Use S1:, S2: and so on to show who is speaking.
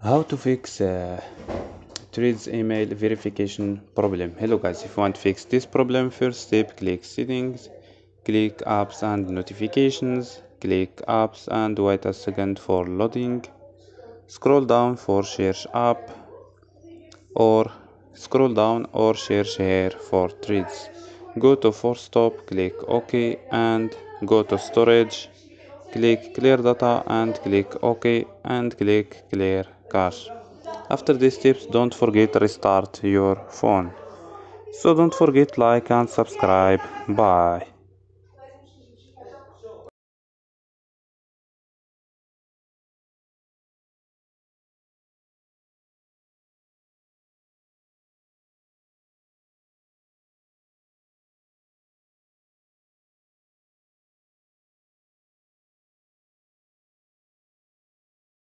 S1: How to fix Threads email verification problem. Hello guys, if you want to fix this problem, first step, click settings, click apps and notifications, click apps and wait a second for loading. Scroll down for search app or scroll down or search here for Threads. Go to force stop, click OK and go to storage. Click clear data and click OK and click clear cache. After these steps, don't forget restart your phone. So don't forget like and subscribe. Bye.